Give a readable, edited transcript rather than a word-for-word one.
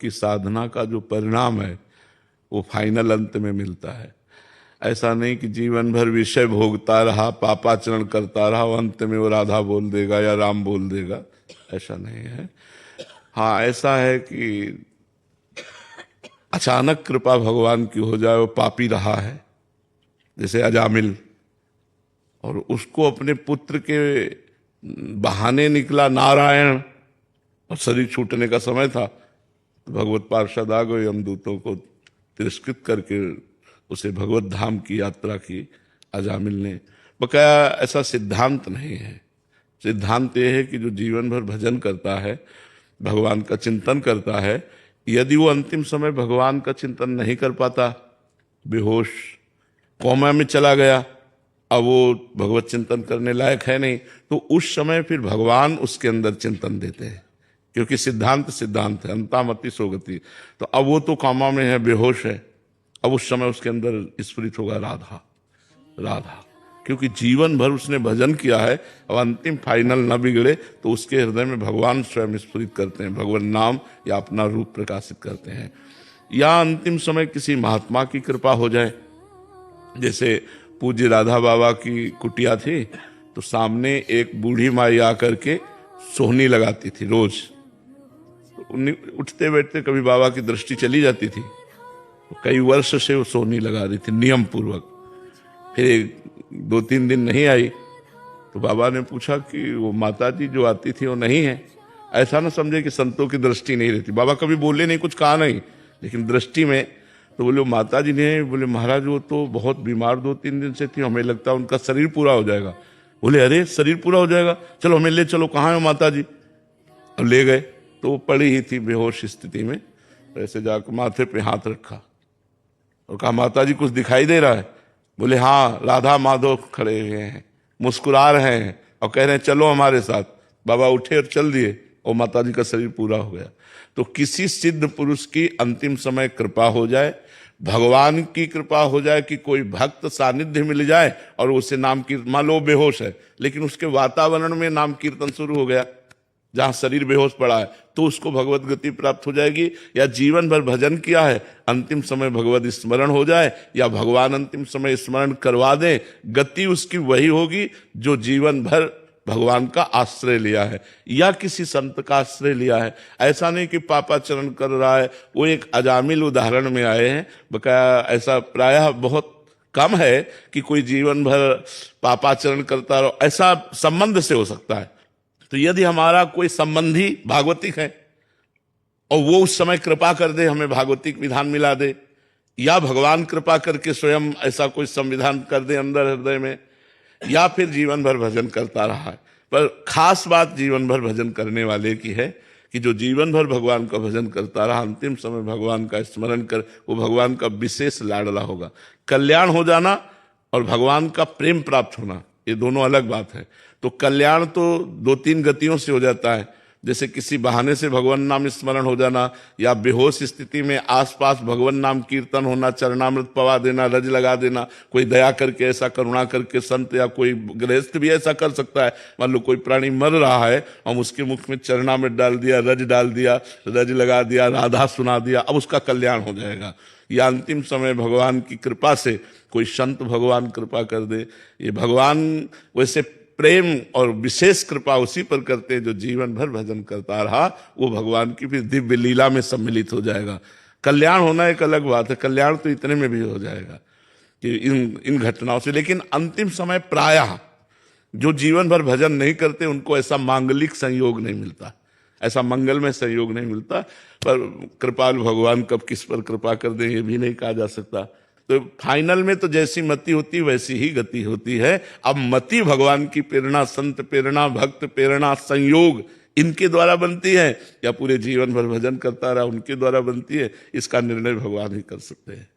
कि साधना का जो परिणाम है वो फाइनल अंत में मिलता है। ऐसा नहीं कि जीवन भर विषय भोगता रहा, पापाचरण करता रहा, अंत में वो राधा बोल देगा या राम बोल देगा, ऐसा नहीं है। हाँ, ऐसा है कि अचानक कृपा भगवान की हो जाए, वो पापी रहा है जैसे अजामिल, और उसको अपने पुत्र के बहाने निकला नारायण और शरीर छूटने का समय था, तो भगवत पार्षद आ गए, यमदूतों को तिरस्कृत करके उसे भगवत धाम की यात्रा की अजामिल ने। बकाया ऐसा सिद्धांत नहीं है। सिद्धांत यह है कि जो जीवन भर भजन करता है, भगवान का चिंतन करता है, यदि वो अंतिम समय भगवान का चिंतन नहीं कर पाता, बेहोश कोमा में चला गया, अब वो भगवत चिंतन करने लायक है नहीं, तो उस समय फिर भगवान उसके अंदर चिंतन देते हैं, क्योंकि सिद्धांत सिद्धांत है, अंतामति सोगति। तो अब वो तो कामा में है, बेहोश है, अब उस समय उसके अंदर स्फुरित होगा राधा राधा, क्योंकि जीवन भर उसने भजन किया है। अब अंतिम फाइनल न बिगड़े तो उसके हृदय में भगवान स्वयं स्फुरित करते हैं, भगवान नाम या अपना रूप प्रकाशित करते हैं। या अंतिम समय किसी महात्मा की कृपा हो जाए, जैसे पूज्य राधा बाबा की कुटिया थी, तो सामने एक बूढ़ी माई आकर के सोहनी लगाती थी रोज। उठते बैठते कभी बाबा की दृष्टि चली जाती थी, तो कई वर्ष से वो सोहनी लगा रही थी नियम पूर्वक। फिर 2-3 दिन नहीं आई, तो बाबा ने पूछा कि वो माता जी जो आती थी वो नहीं है। ऐसा ना समझे कि संतों की दृष्टि नहीं रहती, बाबा कभी बोले नहीं, कुछ कहा नहीं, लेकिन दृष्टि में तो बोले माता जी ने, बोले महाराज वो तो बहुत बीमार 2-3 दिन से थी, हमें लगता है उनका शरीर पूरा हो जाएगा। बोले अरे शरीर पूरा हो जाएगा, चलो हमें ले चलो, कहाँ है माता जी। अब ले गए तो वो पड़ी ही थी बेहोश स्थिति में, ऐसे जाकर माथे पे हाथ रखा और कहा माता जी कुछ दिखाई दे रहा है। बोले हाँ, राधा माधव खड़े हुए हैं, मुस्कुरा रहे हैं और कह रहे हैं चलो हमारे साथ। बाबा उठे और चल दिए और माता जी का शरीर पूरा हो गया। तो किसी सिद्ध पुरुष की अंतिम समय कृपा हो जाए, भगवान की कृपा हो जाए कि कोई भक्त सानिध्य मिल जाए और उसे नाम कीर्तन, मान लो बेहोश है लेकिन उसके वातावरण में नाम कीर्तन शुरू हो गया, जहां शरीर बेहोश पड़ा है, तो उसको भगवत गति प्राप्त हो जाएगी। या जीवन भर भजन किया है, अंतिम समय भगवत स्मरण हो जाए, या भगवान अंतिम समय स्मरण करवा दे, गति उसकी वही होगी जो जीवन भर भगवान का आश्रय लिया है या किसी संत का आश्रय लिया है। ऐसा नहीं कि पापाचरण कर रहा है। वो एक अजामिल उदाहरण में आए हैं, बकाया ऐसा प्रायः बहुत कम है कि कोई जीवन भर पापाचरण करता रहो, ऐसा संबंध से हो सकता है। तो यदि हमारा कोई संबंधी भागवतिक है और वो उस समय कृपा कर दे, हमें भागवतिक विधान मिला दे, या भगवान कृपा करके स्वयं ऐसा कोई संविधान कर दे अंदर हृदय में, या फिर जीवन भर भजन करता रहा है। पर खास बात जीवन भर भजन करने वाले की है कि जो जीवन भर भगवान का भजन करता रहा, अंतिम समय भगवान का स्मरण कर, वो भगवान का विशेष लाडला होगा। कल्याण हो जाना और भगवान का प्रेम प्राप्त होना, ये दोनों अलग बात है। तो कल्याण तो 2-3 गतियों से हो जाता है, जैसे किसी बहाने से भगवान नाम स्मरण हो जाना, या बेहोश स्थिति में आसपास भगवान नाम कीर्तन होना, चरणामृत पवा देना, रज लगा देना। कोई दया करके, ऐसा करुणा करके संत या कोई गृहस्थ भी ऐसा कर सकता है। मान लो कोई प्राणी मर रहा है, हम उसके मुख में चरणामृत डाल दिया, रज डाल दिया, रज लगा दिया, राधा सुना दिया, अब उसका कल्याण हो जाएगा। या अंतिम समय भगवान की कृपा से कोई संत भगवान कृपा कर दे, ये भगवान वैसे प्रेम और विशेष कृपा उसी पर करते हैं जो जीवन भर भजन करता रहा, वो भगवान की फिर दिव्य लीला में सम्मिलित हो जाएगा। कल्याण होना एक अलग बात है, कल्याण तो इतने में भी हो जाएगा कि इन घटनाओं से। लेकिन अंतिम समय प्रायः जो जीवन भर भजन नहीं करते उनको ऐसा मांगलिक संयोग नहीं मिलता, ऐसा मंगलमय संयोग नहीं मिलता। पर कृपाल भगवान कब किस पर कृपा कर दे ये भी नहीं कहा जा सकता। तो फाइनल में तो जैसी मति होती वैसी ही गति होती है। अब मति भगवान की प्रेरणा, संत प्रेरणा, भक्त प्रेरणा, संयोग, इनके द्वारा बनती है या पूरे जीवन भर भजन करता रहा उनके द्वारा बनती है, इसका निर्णय भगवान ही कर सकते हैं।